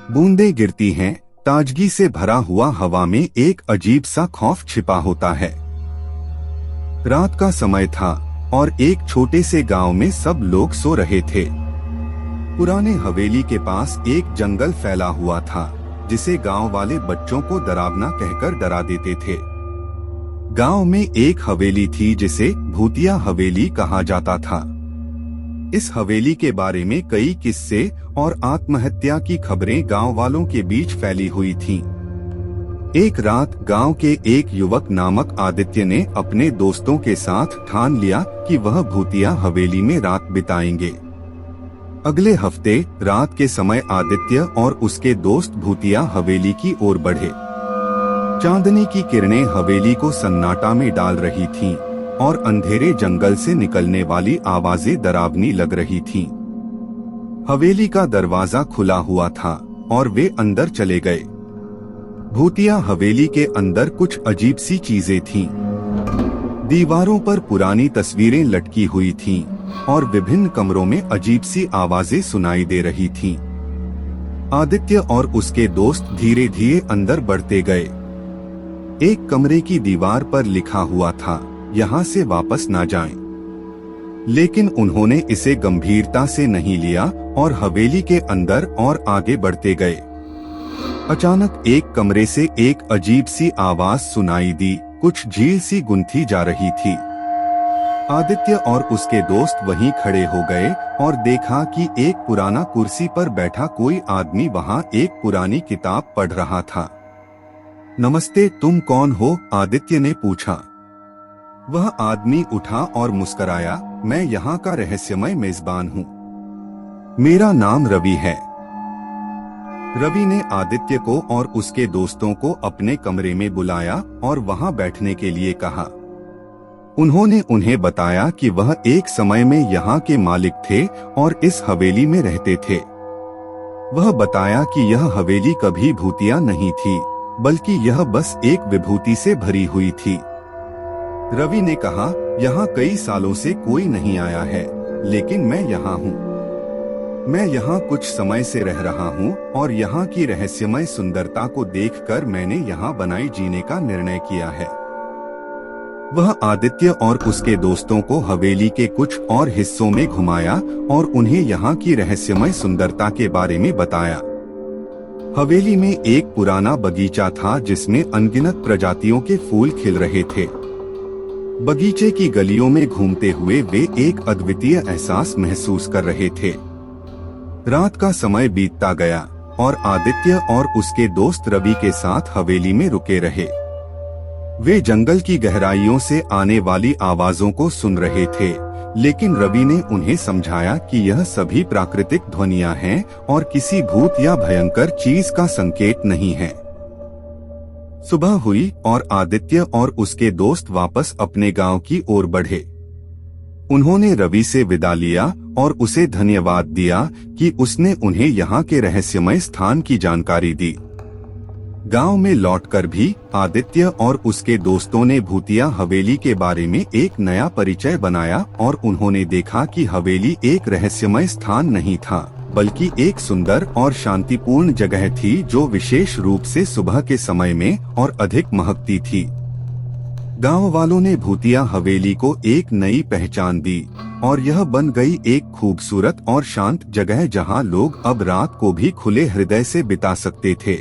बूंदें गिरती हैं, ताजगी से भरा हुआ हवा में एक अजीब सा खौफ छिपा होता है। रात का समय था और एक छोटे से गांव में सब लोग सो रहे थे। पुराने हवेली के पास एक जंगल फैला हुआ था, जिसे गांव वाले बच्चों को डरावना कहकर डरा देते थे। गांव में एक हवेली थी जिसे भूतिया हवेली कहा जाता था। इस हवेली के बारे में कई किस्से और आत्महत्या की खबरें गांव वालों के बीच फैली हुई थीं। एक रात गांव के एक युवक नामक आदित्य ने अपने दोस्तों के साथ ठान लिया कि वह भूतिया हवेली में रात बिताएंगे। अगले हफ्ते रात के समय आदित्य और उसके दोस्त भूतिया हवेली की ओर बढ़े। चांदनी की किरणें हवेली को सन्नाटा में डाल रही थीं और अंधेरे जंगल से निकलने वाली आवाजें डरावनी लग रही थीं। हवेली का दरवाजा खुला हुआ था और वे अंदर चले गए। भूतिया हवेली के अंदर कुछ अजीब सी चीजें थीं। दीवारों पर पुरानी तस्वीरें लटकी हुई थीं और विभिन्न कमरों में अजीब सी आवाजें सुनाई दे रही थीं। आदित्य और उसके दोस्त धीरे धीरे अंदर बढ़ते गए। एक कमरे की दीवार पर लिखा हुआ था, यहाँ से वापस ना जाएं। लेकिन उन्होंने इसे गंभीरता से नहीं लिया और हवेली के अंदर और आगे बढ़ते गए। अचानक एक कमरे से एक अजीब सी आवाज सुनाई दी। कुछ झील सी गुंथी जा रही थी। आदित्य और उसके दोस्त वहीं खड़े हो गए और देखा कि एक पुराना कुर्सी पर बैठा कोई आदमी वहां एक पुरानी किताब पढ़ रहा था। नमस्ते, तुम कौन हो? आदित्य ने पूछा। वह आदमी उठा और मुस्कराया। मैं यहाँ का रहस्यमय मेजबान हूँ। मेरा नाम रवि है। रवि ने आदित्य को और उसके दोस्तों को अपने कमरे में बुलाया और वहां बैठने के लिए कहा। उन्होंने उन्हें बताया कि वह एक समय में यहाँ के मालिक थे और इस हवेली में रहते थे। वह बताया कि यह हवेली कभी भूतिया नहीं थी, बल्कि यह बस एक विभूति से भरी हुई थी। रवि ने कहा, यहाँ कई सालों से कोई नहीं आया है, लेकिन मैं यहाँ हूँ। मैं यहाँ कुछ समय से रह रहा हूँ और यहाँ की रहस्यमय सुंदरता को देखकर मैंने यहाँ बनाई जीने का निर्णय किया है। वह आदित्य और उसके दोस्तों को हवेली के कुछ और हिस्सों में घुमाया और उन्हें यहाँ की रहस्यमय सुंदरता के बारे में बताया। हवेली में एक पुराना बगीचा था जिसमें अनगिनत प्रजातियों के फूल खिल रहे थे। बगीचे की गलियों में घूमते हुए वे एक अद्वितीय एहसास महसूस कर रहे थे। रात का समय बीतता गया और आदित्य और उसके दोस्त रवि के साथ हवेली में रुके रहे। वे जंगल की गहराइयों से आने वाली आवाजों को सुन रहे थे, लेकिन रवि ने उन्हें समझाया कि यह सभी प्राकृतिक ध्वनियां हैं और किसी भूत या भयंकर चीज का संकेत नहीं है। सुबह हुई और आदित्य और उसके दोस्त वापस अपने गांव की ओर बढ़े। उन्होंने रवि से विदा लिया और उसे धन्यवाद दिया कि उसने उन्हें यहाँ के रहस्यमय स्थान की जानकारी दी। गांव में लौटकर भी आदित्य और उसके दोस्तों ने भूतिया हवेली के बारे में एक नया परिचय बनाया और उन्होंने देखा कि हवेली एक रहस्यमय स्थान नहीं था, बल्कि एक सुंदर और शांतिपूर्ण जगह थी जो विशेष रूप से सुबह के समय में और अधिक महकती थी। गांव वालों ने भूतिया हवेली को एक नई पहचान दी और यह बन गई एक खूबसूरत और शांत जगह जहां लोग अब रात को भी खुले हृदय से बिता सकते थे।